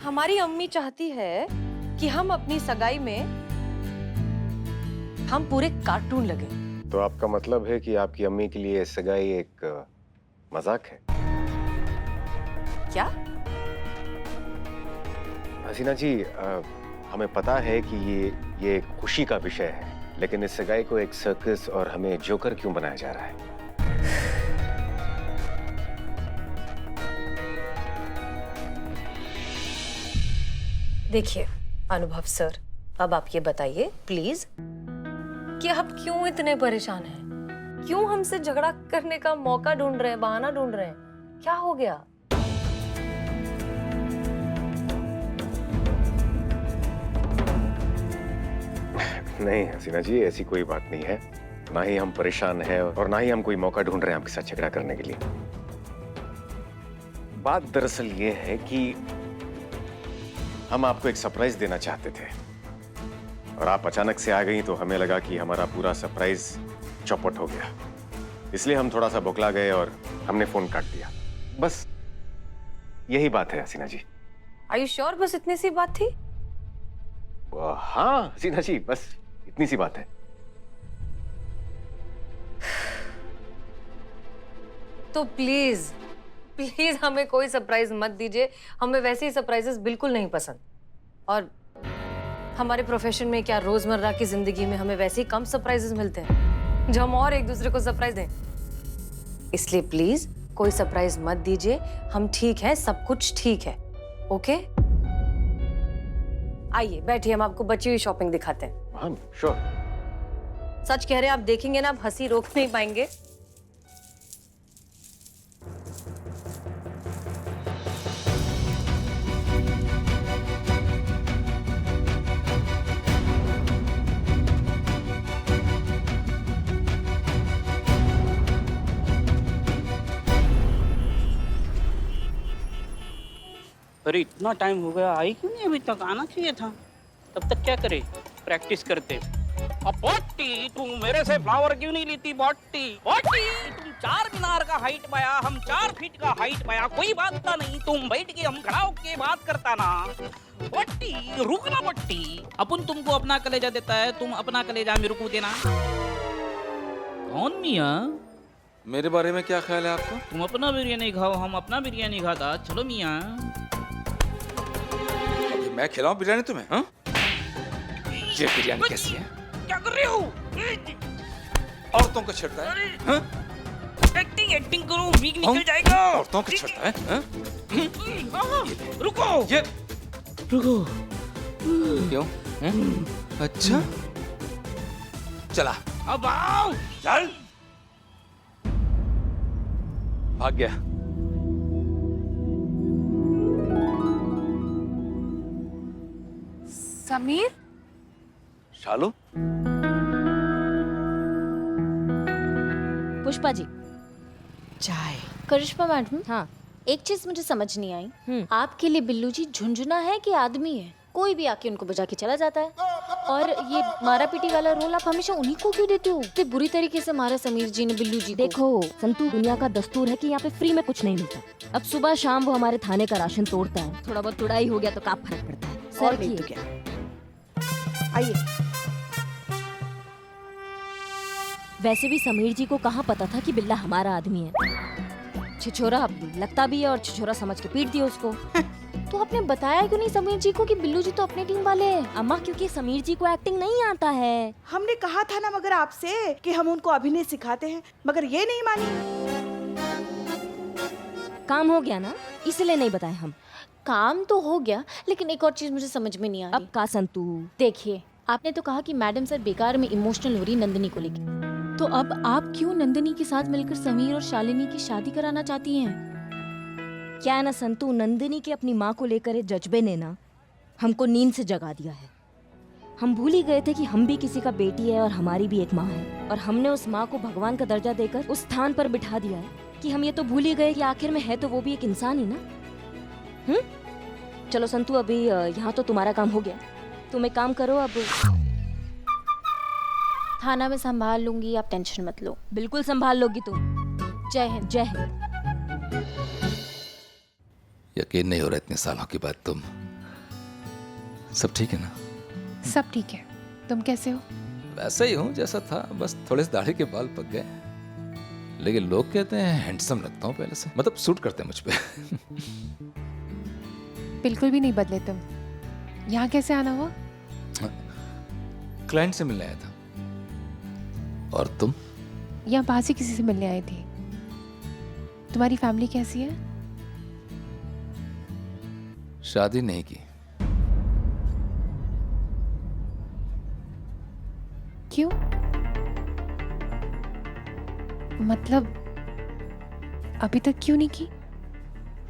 हमारी अम्मी चाहती है कि हम अपनी सगाई में हम पूरे कार्टून लगे। तो आपका मतलब है कि आपकी अम्मी के लिए सगाई एक मजाक है? क्या? हसीना जी, हमें पता है कि ये एक खुशी का विषय है, लेकिन इस सगाई को एक सर्कस और हमें जोकर क्यों बनाया जा रहा है? देखिए अनुभव सर, अब आप ये बताइए प्लीज कि आप क्यों इतने परेशान हैं? क्यों हमसे झगड़ा करने का मौका ढूंढ रहे हैं, बहाना ढूंढ रहे हैं? क्या हो गया? नहीं हसीना जी, ऐसी कोई बात नहीं है। ना ही हम परेशान हैं और ना ही हम कोई मौका ढूंढ रहे हैं आपके साथ झगड़ा करने के लिए। बात दरअसल ये है कि हम आपको एक सरप्राइज देना चाहते थे और आप अचानक से आ गई, तो हमें लगा कि हमारा पूरा सरप्राइज चौपट हो गया। इसलिए हम थोड़ा सा बौखला गए और हमने फोन काट दिया। बस यही बात है Haseena ji. Are you sure? बस इतनी सी बात थी? हाँ हसीना जी, बस इतनी सी बात है। तो प्लीज प्लीज हमें कोई सरप्राइज मत दीजिए। हमें वैसे ही सरप्राइजेस बिल्कुल नहीं पसंद, और हमारे प्रोफेशन में क्या, रोजमर्रा की जिंदगी में हमें वैसे ही कम सरप्राइजेस मिलते हैं जो हम और एक दूसरे को सरप्राइज दें। इसलिए प्लीज कोई सरप्राइज मत दीजिए। हम ठीक हैं, सब कुछ ठीक है। ओके, आइए बैठिए, हम आपको बची हुई शॉपिंग दिखाते हैं। हाँ श्योर। सच कह रहे हैं, आप देखेंगे ना, आप हंसी रोक नहीं पाएंगे। अरे इतना टाइम हो गया, आई क्यों नहीं? अभी तक आना चाहिए था। तब तक क्या करे? प्रैक्टिस करते। अब बॉटी, तुम मेरे से फ्लावर क्यों नहीं लेती? बॉटी बॉटी, तुम 4 मीनार का हाइट पाया, हम 4 फीट का हाइट पाया, कोई बात था नहीं। तुम बैठ के हम खड़ा होके बात करता ना। बॉटी रुकना बॉटी। अपन तुमको अपना कलेजा देता है, तुम अपना कलेजा मेरे को देना। कौन मियाँ? मेरे बारे में क्या ख्याल है आपको? तुम अपना बिरयानी खाओ, हम अपना बिरयानी खाता। चलो मियाँ। मैं खिलाऊं बिरयानी तुम्हें? हाँ? ये बिरयानी कैसी है? क्या कर रहे हो? औरतों को छेड़ता है? हाँ? एक्टिंग करो, वीक निकल जाएगा। औरतों को छेड़ता है? हाँ? रुको। ये रुको। क्यों? अच्छा, चला। अब आओ। चल। भाग गया। समीर, शालू, पुष्पा जी, चाय। करिश्मा मैडम, हाँ। एक चीज मुझे समझ नहीं आई। आपके लिए बिल्लू जी झुंझुना है कि आदमी है? कोई भी आके उनको बजा के चला जाता है। और ये मारा पीटी वाला रोल आप हमेशा उन्हीं को क्यों देते हो? इतने बुरी तरीके से मारा समीर जी ने बिल्लू जी को। देखो संतू, दुनिया का दस्तूर है कि यहाँ पे फ्री में कुछ नहीं मिलता। अब सुबह शाम वो हमारे थाने का राशन तोड़ता है, थोड़ा बहुत तुड़ाई हो गया तो क्या फर्क पड़ता है? और सर नहीं तो क्या। आइए। वैसे भी समीर जी को कहाँ पता था कि बिल्ला हमारा आदमी है। छिछोरा लगता भी है और छिछोरा समझ के पीट दिया उसको। तो आपने बताया क्यों नहीं समीर जी को कि बिल्लू जी तो अपने टीम वाले हैं? अम्मा, क्योंकि समीर जी को एक्टिंग नहीं आता है। हमने कहा था ना मगर आपसे कि हम उनको अभिनय सिखाते हैं, मगर ये नहीं मानी। काम हो गया ना, इसलिए नहीं बताए हम। काम तो हो गया, लेकिन एक और चीज मुझे समझ में नहीं आ रही। अब का संतू? देखिए, आपने तो कहा कि मैडम सर बेकार में इमोशनल हो रही नंदिनी को लेकर, तो अब आप क्यों नंदिनी के साथ मिलकर समीर और शालिनी की शादी कराना चाहती हैं? क्या है ना संतू, नंदिनी की अपनी माँ को लेकर जज्बे ने ना हमको नींद से जगा दिया है। हम भूल ही गए थे कि हम भी किसी का बेटी है और हमारी भी एक माँ है, और हमने उस माँ को भगवान का दर्जा देकर उस स्थान पर बिठा दिया है कि हम ये तो भूल ही गए कि आखिर में है तो वो भी एक इंसान ही ना। चलो संतू, अभी यहाँ तो तुम्हारा काम हो गया, तुम एक काम करो, अब थाना में संभाल लूंगी, आप टेंशन मत लो। बिल्कुल संभाल लोगी तुम। जय हिंद। जय हिंद। यकीन नहीं हो रहा इतने सालों के बाद तुम सब ठीक है ना? सब ठीक है। तुम कैसे हो? वैसा ही हूँ जैसा था, बस थोड़े से दाढ़ी के बाल पक गए। लेकिन लोग कहते हैं हैंडसम लगता हूँ पहले से, मतलब सूट करते हैं मुझ पे। बिल्कुल भी नहीं बदले तुम। यहाँ कैसे आना हुआ? क्लाइंट से मिलने आया था। और तुम? यहाँ पास ही किसी से मिलने आई थी। तुम्हारी फैमिली कैसी है? शादी नहीं की। क्यों? मतलब अभी तक क्यों नहीं की?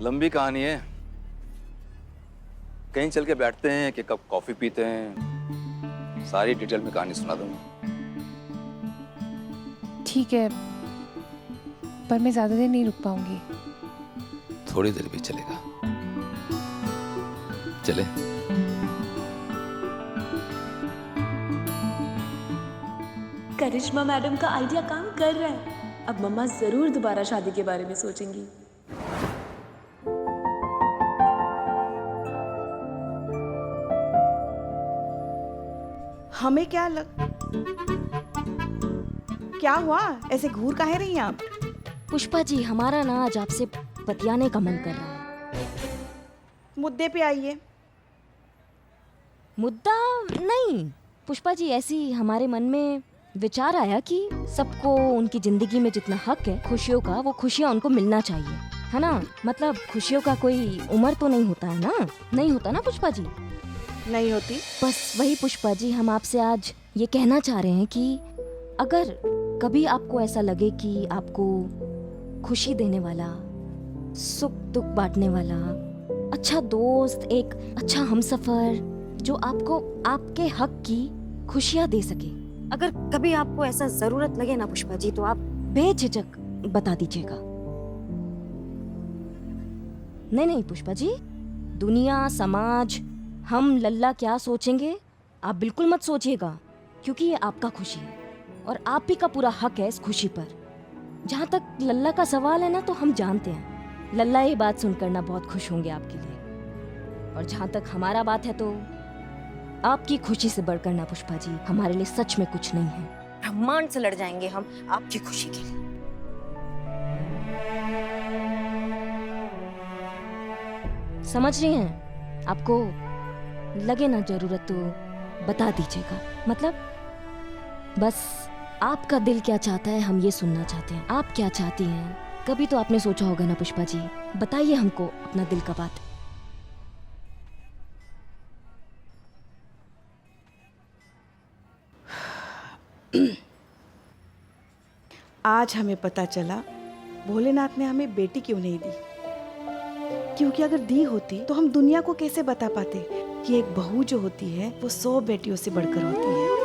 लंबी कहानी है, कहीं चल के बैठते हैं कि कब कॉफी पीते हैं, सारी डिटेल में कहानी सुना दूंगा। ठीक है, पर मैं ज्यादा देर नहीं रुक पाऊंगी। थोड़ी देर भी चलेगा। चले? करिश्मा मैडम का आइडिया काम कर रहा है। अब मम्मा जरूर दोबारा शादी के बारे में सोचेंगी। हमें क्या हुआ? ऐसे घूर काहे रही हैं आप? पुष्पा जी, हमारा ना आज आपसे बतियाने का मन कर रहा है। मुद्दे पे आइए। मुद्दा नहीं पुष्पा जी, ऐसी हमारे मन में विचार आया कि सबको उनकी जिंदगी में जितना हक है खुशियों का, वो खुशियाँ उनको मिलना चाहिए, है ना? मतलब खुशियों का कोई उम्र तो नहीं होता है ना? नहीं होता ना पुष्पा जी? नहीं होती। बस वही पुष्पा जी, हम आपसे आज ये कहना चाह रहे हैं कि अगर कभी आपको ऐसा लगे कि आपको खुशी देने वाला, सुख दुख बांटने वाला अच्छा दोस्त, एक अच्छा हमसफर जो आपको आपके हक की खुशियाँ दे सके, अगर कभी आपको ऐसा जरूरत लगे ना पुष्पा जी, तो आप बेझिझक बता दीजिएगा। नहीं पुष्पा जी, दुनिया, समाज, हम लल्ला क्या सोचेंगे आप बिल्कुल मत सोचिएगा, क्योंकि ये आपका खुशी है और आप ही का पूरा हक है इस खुशी पर। जहाँ तक लल्ला का सवाल है ना, तो हम जानते हैं लल्ला ये बात सुनकर ना बहुत खुश होंगे आपके लिए, और जहाँ तक हमारा बात है तो आपकी खुशी से बढ़कर ना पुष्पा जी हमारे लिए सच में कुछ नहीं है। ब्रह्मांड से लड़ जाएंगे हम आपकी खुशी के लिए। समझ रही हैं? आपको लगे ना जरूरत तो बता दीजिएगा। मतलब बस आपका दिल क्या चाहता है हम ये सुनना चाहते हैं। आप क्या चाहती हैं कभी तो आपने सोचा होगा ना पुष्पा जी, बताइए हमको अपना दिल का बात। आज हमें पता चला भोलेनाथ ने हमें बेटी क्यों नहीं दी, क्योंकि अगर दी होती तो हम दुनिया को कैसे बता पाते कि एक बहू जो होती है वो 100 बेटियों से बढ़कर होती है।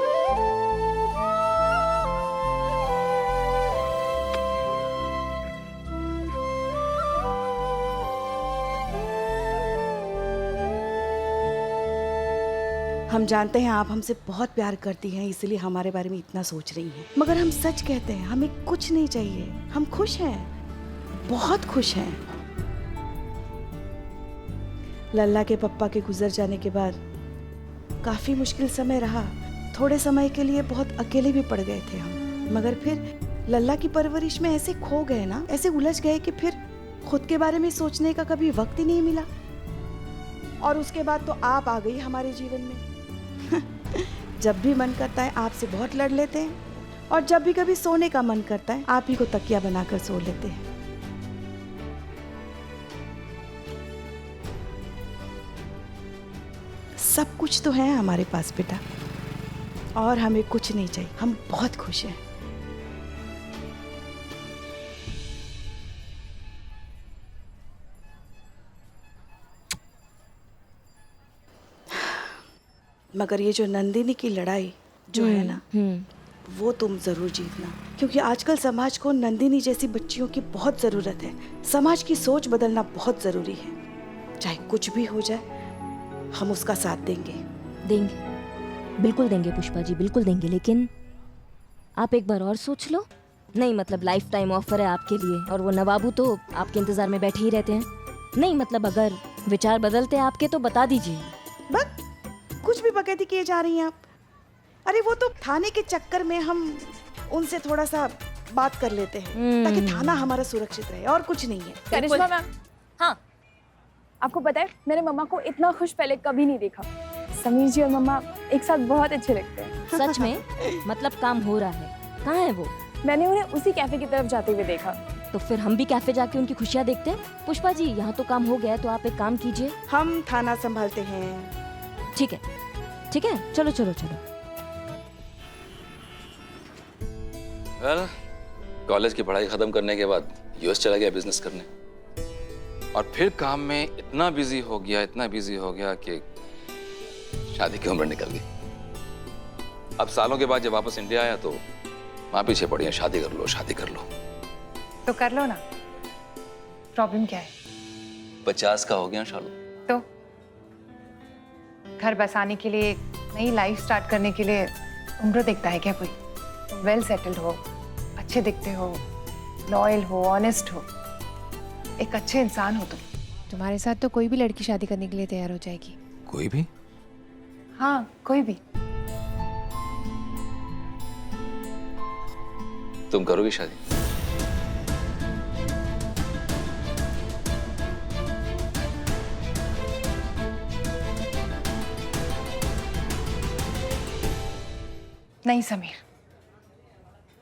हम जानते हैं आप हमसे बहुत प्यार करती हैं, इसलिए हमारे बारे में इतना सोच रही हैं, मगर हम सच कहते हैं हमें कुछ नहीं चाहिए। हम खुश हैं, बहुत खुश हैं। लल्ला के पप्पा के गुजर जाने के बाद काफी मुश्किल समय रहा। थोड़े समय के लिए बहुत अकेले भी पड़ गए थे हम, मगर फिर लल्ला की परवरिश में ऐसे खो गए ना, ऐसे उलझ गए कि फिर खुद के बारे में सोचने का कभी वक्त ही नहीं मिला। और उसके बाद तो आप आ गई हमारे जीवन में। जब भी मन करता है आपसे बहुत लड़ लेते हैं, और जब भी कभी सोने का मन करता है आप ही को तकिया बनाकर सो लेते हैं। सब कुछ तो है हमारे पास बेटा, और हमें कुछ नहीं चाहिए। हम बहुत खुश हैं। मगर ये जो नंदिनी की लड़ाई जो है ना, वो तुम जरूर जीतना, क्योंकि आजकल समाज को नंदिनी जैसी बच्चियों की बहुत जरूरत है। समाज की सोच बदलना बहुत जरूरी है। चाहे कुछ भी हो जाए हम उसका साथ देंगे। बिल्कुल देंगे पुष्पा जी, बिल्कुल देंगे। लेकिन आप एक बार और सोच लो। नहीं मतलब लाइफ टाइम ऑफर है आपके लिए, और वो नवाबू तो आपके इंतजार में बैठे ही रहते हैं। नहीं मतलब अगर विचार बदलते हैं आपके तो बता दीजिए। बस कुछ भी बकैती किए जा रही हैं आप। अरे वो तो थाने के चक्कर में हम उनसे थोड़ा सा बात कर लेते हैं ताकि थाना हमारा सुरक्षित रहे, और कुछ नहीं है। करिश्मा मैम, हाँ, आपको पता है मैंने मम्मा को इतना खुश पहले कभी नहीं देखा। समीर जी और मम्मा एक साथ बहुत अच्छे लगते हैं। सच में? मतलब काम हो रहा है। कहाँ है वो? मैंने उन्हें उसी कैफे की तरफ जाते हुए देखा। तो फिर हम भी कैफे जाके उनकी खुशियाँ देखते हैं। पुष्पा जी, यहाँ तो काम हो गया है, तो आप एक काम कीजिए। हम थाना संभालते हैं। ठीक है, ठीक है, चलो चलो चलो। वेल, कॉलेज की पढ़ाई खत्म करने के बाद यूएस चला गया बिजनेस करने, और फिर काम में इतना बिजी हो गया कि शादी की उम्र निकल गई। अब सालों के बाद जब वापस इंडिया आया तो माँ पीछे पड़ी है, शादी कर लो, शादी कर लो। तो कर लो ना, प्रॉब्लम क्या है? 50 का हो गया शालू। तो घर बसाने के लिए, नई लाइफ स्टार्ट करने के लिए उम्र देखता है क्या कोई? वेल सेटल्ड हो, अच्छे दिखते हो, लॉयल हो, ऑनेस्ट हो, एक अच्छे इंसान हो तुम। तुम्हारे साथ तो कोई भी लड़की शादी करने के लिए तैयार हो जाएगी। कोई भी? हाँ, कोई भी। तुम करोगी शादी? नहीं समीर,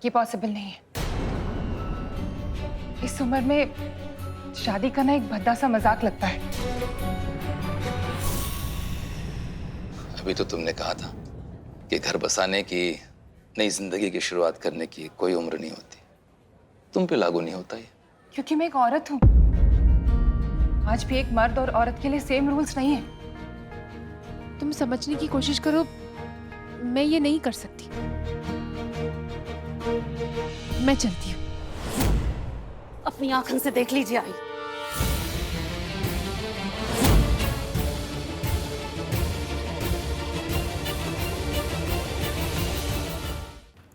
ये पॉसिबल नहीं है। इस उम्र में शादी करना एक भद्दा सा मजाक लगता है। अभी तो तुमने कहा था कि घर बसाने की, नई जिंदगी की शुरुआत करने की कोई उम्र नहीं होती। तुम पे लागू नहीं होता ये। क्योंकि मैं एक औरत हूँ। आज भी एक मर्द और औरत के लिए सेम रूल्स नहीं है। तुम समझने की कोशिश करो, मैं ये नहीं कर सकती। मैं चलती हूँ। अपनी आंखों से देख लीजिए आई।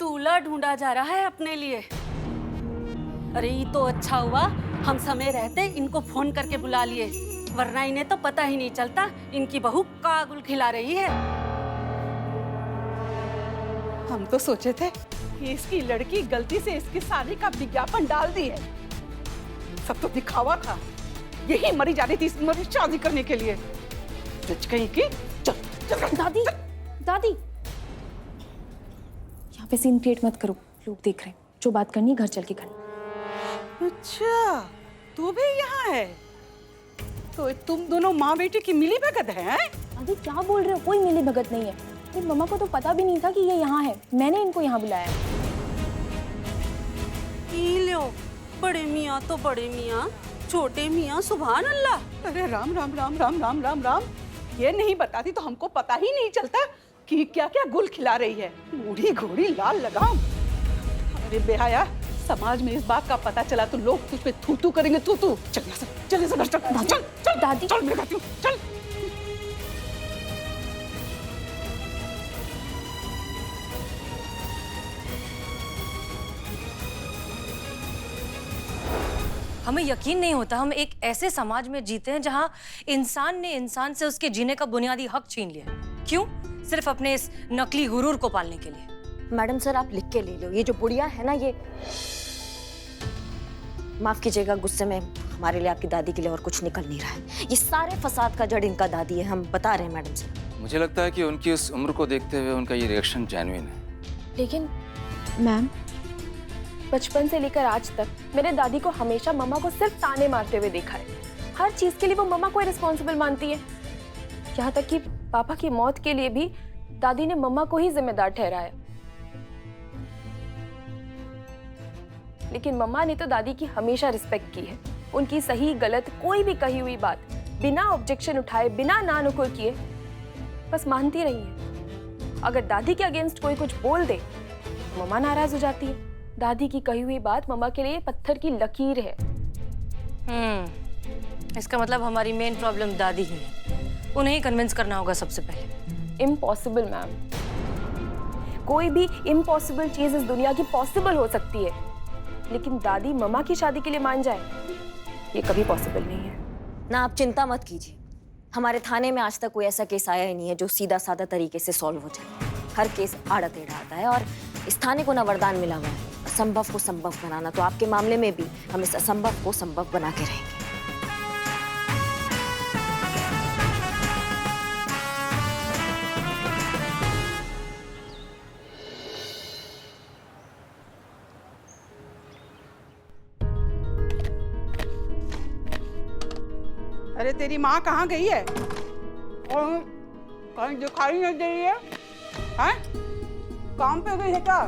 दूल्हा ढूंढा जा रहा है अपने लिए। अरे ये तो अच्छा हुआ हम समय रहते इनको फोन करके बुला लिए, वरना इन्हें तो पता ही नहीं चलता इनकी बहू कागुल खिला रही है। हम तो सोचे थे कि इसकी लड़की गलती से इसकी शादी का विज्ञापन डाल दी है। सब तो दिखावा था, यही मरी जा रही थी इस मरी शादी करने के लिए। सच कहीं की। चल, चल, दादी, दादी, यहाँ पे सीन क्रिएट मत करो, लोग देख रहे हैं। जो बात करनी घर चल के करनी। अच्छा, तू भी यहाँ है? तो तुम दोनों माँ बेटी की मिली भगत है? दादी क्या बोल रहे हो? कोई मिली भगत नहीं है। तो मम्मा को तो पता भी नहीं था कि ये यहाँ है। मैंने इनको यहाँ बुलाया। लो, बड़े मियाँ तो बड़े मियाँ, छोटे मियाँ सुभान अल्लाह। अरे राम राम राम राम राम राम राम। ये नहीं बताती तो हमको पता ही नहीं चलता कि क्या क्या गुल खिला रही है। बूढ़ी घोड़ी लाल लगाम। अरे बेहाया, समाज में इस बात का पता चला तो लोग तुझ पे थू थू करेंगे। तू तू चल यहाँ से, चल यहाँ से, चल चल चल दादी, चल मैं कहती हूँ, चल। हमें यकीन नहीं होता हम एक ऐसे समाज में जीते हैं जहां इंसान ने इंसान से उसके जीने का बुनियादी हक छीन लिया। क्यों? सिर्फ अपने इस नकली गुरूर को पालने के लिए। मैडम सर, आप लिख के ले लो। ये जो बुढ़िया है ना, ये माफ कीजिएगा, गुस्से में हमारे लिए आपकी दादी के लिए और कुछ निकल नहीं रहा है। ये सारे फसाद का जड़ इनका दादी है, हम बता रहे हैं मैडम सर। मुझे लगता है कि उनकी उस उम्र को देखते हुए उनका ये रिएक्शन जेन्युइन है। लेकिन मैम, बचपन से लेकर आज तक मेरे दादी को हमेशा मम्मा को सिर्फ ताने मारते हुए देखा है। हर चीज के लिए वो मम्मा को रिस्पॉन्सिबल मानती है। यहाँ तक कि पापा की मौत के लिए भी दादी ने मम्मा को ही जिम्मेदार ठहराया। लेकिन मम्मा ने तो दादी की हमेशा रिस्पेक्ट की है। उनकी सही गलत कोई भी कही हुई बात बिना ऑब्जेक्शन उठाए, बिना ना नुकुर किए बस मानती रही है। अगर दादी के अगेंस्ट कोई कुछ बोल दे, मम्मा नाराज हो जाती है। दादी की कही हुई बात मम्मा के लिए पत्थर की लकीर है। इसका मतलब हमारी मेन प्रॉब्लम दादी ही है। उन्हें ही कन्विंस करना होगा सबसे पहले। इम्पॉसिबल मैम, कोई भी इम्पॉसिबल चीज इस दुनिया की पॉसिबल हो सकती है, लेकिन दादी मम्मा की शादी के लिए मान जाए, ये कभी पॉसिबल नहीं है। ना आप चिंता मत कीजिए, हमारे थाने में आज तक कोई ऐसा केस आया ही नहीं है जो सीधा साधा तरीके से सॉल्व हो जाए। हर केस आड़ा टेढ़ा आता है और इस थाने को ना वरदान मिला हुआ है असंभव को संभव बनाना। तो आपके मामले में भी हम इस असंभव को संभव बना के रहेंगे। अरे तेरी माँ कहाँ गई है? और कहीं दिखाई नहीं दे रही है? हैं? काम पे गई है क्या?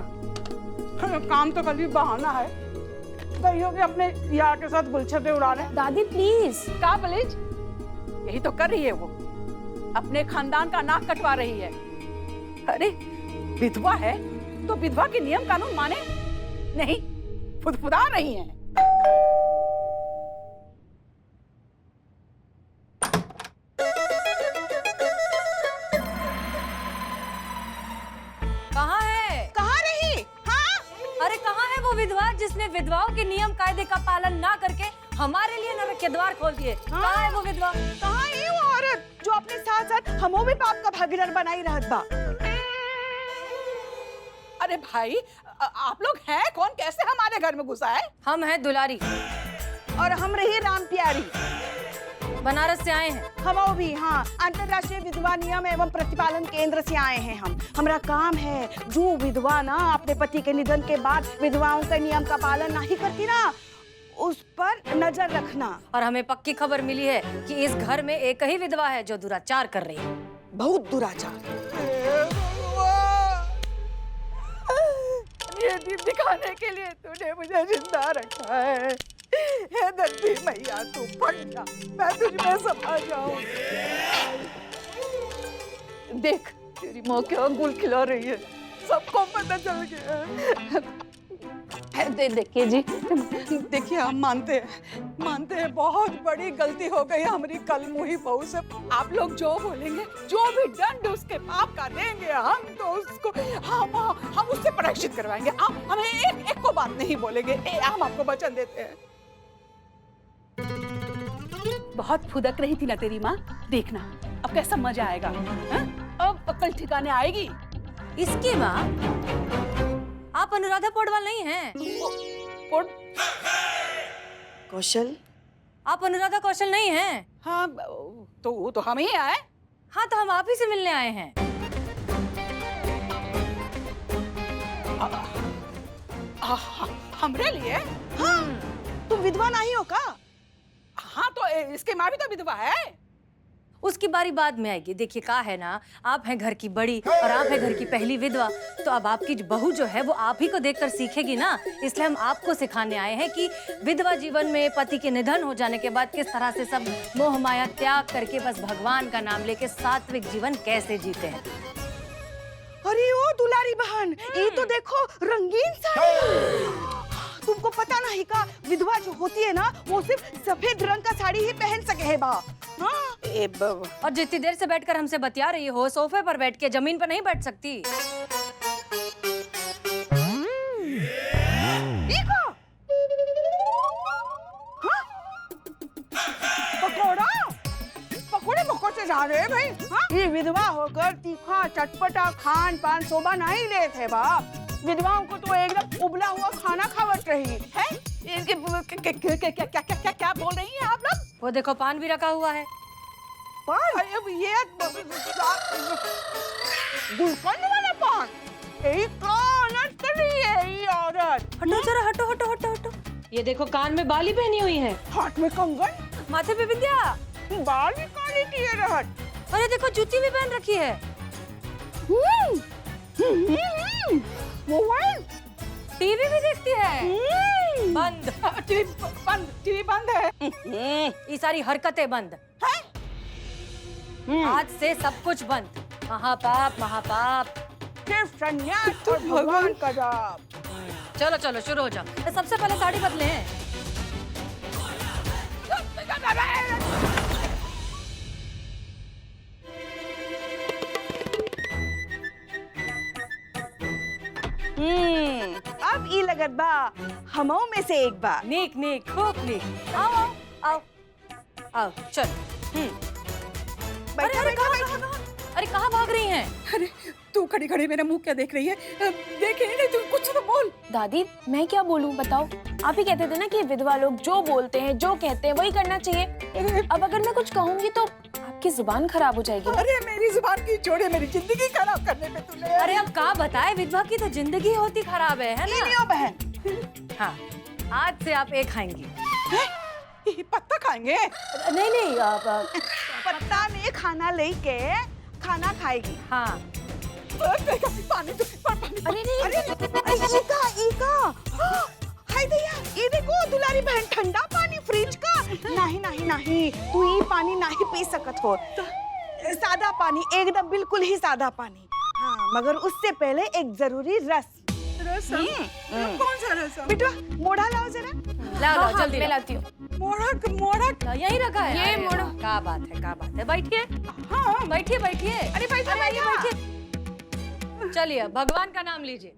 काम तो कभी बहाना है। गई होगी अपने यार के साथ गुलछते उड़ाने। दादी प्लीज। क्या प्लीज? यही तो कर रही है वो, अपने खानदान का नाक कटवा रही है। अरे विधवा है तो विधवा के नियम कानून माने नहीं, फुदफुदा रही है। कहाँ है? कहाँ रही? हाँ? अरे कहाँ है वो विधवा जिसने विधवाओं के नियम कायदे का पालन ना करके हमारे लिए नरक के द्वार खोल दिए? कहाँ है वो विधवा? कहाँ है वो औरत जो अपने साथ साथ हमो भी पाप का भागीदार बनाई रहत बा? अरे भाई आप लोग हैं कौन? कैसे हमारे घर में घुसा है? हम हैं दुलारी, और हम रही राम प्यारी। बनारस से आए हैं। हम भी, हाँ, अंतर्राष्ट्रीय विधवा नियम एवं प्रतिपालन केंद्र से आए हैं हम। हमारा काम है जो विधवा ना अपने पति के निधन के बाद विधवाओं के नियम का पालन नहीं करती ना, उस पर नजर रखना। और हमें पक्की खबर मिली है कि इस घर में एक ही विधवा है जो दुराचार कर रही है। बहुत दुराचार। ये दिन दिखाने के लिए तूने मुझे जिंदा रखा है। हे दंडी मैया तू फट जा, मैं तुझ में समा जाऊं। देख तेरी माँ क्या गुल खिला रही है, सबको पता चल गया। देखिए जी, देखिए हम मानते हैं बहुत बड़ी गलती हो गई हमारी कलमुही बहू से। आप लोग जो बोलेंगे, जो भी दंड उसके पाप का देंगे हम तो उसको हम उससे प्रायश्चित करवाएंगे। आप हमें एक को बात नहीं बोलेंगे, हम आपको वचन देते हैं। बहुत फुदक रही थी ना तेरी माँ, देखना अब कैसा मजा आएगा। अब अकल ठिकाने आएगी। इसकी माँ, आप अनुराधा पौडवाल नहीं हैं। कौशल, आप अनुराधा कौशल नहीं हैं। हाँ तो हम ही आए। हाँ तो हम आप ही से मिलने आए हैं। हमरे लिए? हाँ, तुम विधवा नहीं हो का? हाँ तो इसकी माँ भी तो विधवा है। उसकी बारी बाद में आएगी। देखिए का है ना, आप हैं घर की बड़ी और आप हैं घर की पहली विधवा, तो अब आपकी बहू जो है वो आप ही को देखकर सीखेगी ना। इसलिए हम आपको सिखाने आए हैं कि विधवा जीवन में पति के निधन हो जाने के बाद किस तरह से सब मोह माया त्याग करके बस भगवान का नाम लेके सात्विक जीवन कैसे जीते हैं। अरे ओ दुलारी बहन, ये तो देखो रंगीन साड़ी। तुमको पता नहीं का, विधवा जो होती है ना वो सिर्फ सफेद रंग का साड़ी ही पहन सके है बा। हाँ? और जितनी देर से बैठकर हमसे बतिया रही हो, सोफे पर बैठ के, जमीन पर नहीं बैठ सकती। पकोड़ा पकोड़े से जा रहे भाई। हाँ? ये विधवा होकर तीखा चटपटा खान पान शोभा नहीं ले थे बा। विधवाओं को तो एकदम उबला हुआ खाना खावत रही है। क्या बोल रही हैं आप लोग? वो देखो पान भी रखा हुआ है। पान? अब ये गुलकंद वाला पान? यही कौन कर रही है ये औरत? हटो जरा, हटो हटो हटो हटो। ये देखो कान में बाली पहनी हुई है, हाथ में कंगन, माथे पे बिंदिया, बाल भी काली किए रहत। अरे देखो जूती भी पहन रखी है। मोबाइल, टीवी भी देखती है। बंद। टीवी बंद है। ये सारी हरकतें बंद। आज से सब कुछ बंद। महापाप महापाप। सिर्फ संन्यास और भगवान का जाप। चलो चलो शुरू हो जाओ। सबसे पहले साड़ी बदले हैं। अब ई लगत बा हमों में से एक बा। नीक नीक खूब नीक। आओ आओ आओ आओ चल। बैठा अरे बैठा कहाँ बैठा। अरे कहाँ भाग रही हैं? अरे तू खड़ी खड़ी मेरा मुंह क्या देख रही है? देख नहीं तू, कुछ तो बोल। दादी मैं क्या बोलूं बताओ? आप ही कहते थे ना कि विधवा लोग जो बोलते हैं जो कहते हैं वही करना चाहिए। अब अगर मैं कुछ कहूंगी तो आपकी जुबान खराब हो जाएगी। अरे मेरी जुबान की छोड़े, मेरी जिंदगी खराब करने में तूने। अरे अब कहाँ बताए, विधवा की तो जिंदगी होती खराब है ना? इनियो बहन। हाँ, आज से आप एक खाएंगी। ये पत्ता खाएंगे? नहीं नहीं पत्ता में खाना लेके खाना खाएगी। हाँ पानी तो पानी। अरे नहीं अरे इका हाय दया, ये देखो दुलारी बहन, ठंडा पानी फ्रिज का। नहीं नहीं नहीं, तू ये पानी नहीं पी सकत हो। सादा पानी, एकदम बिल्कुल ही सादा पानी। हाँ, मगर उससे पहले एक जरूरी रस। रसम? कौन सा रसम? बेटा मोढ़ा लाओ जरा। लाओ जल्दी मैं लाओ। लाती हूँ। मोड़ा यही रखा है। ये अरे मोड़ा। वाह, क्या बात है, क्या बात है। बैठिए हाँ बैठिए बैठिए। अरे बैठा आइए बैठा। बैठिए। चलिए भगवान का नाम लीजिए।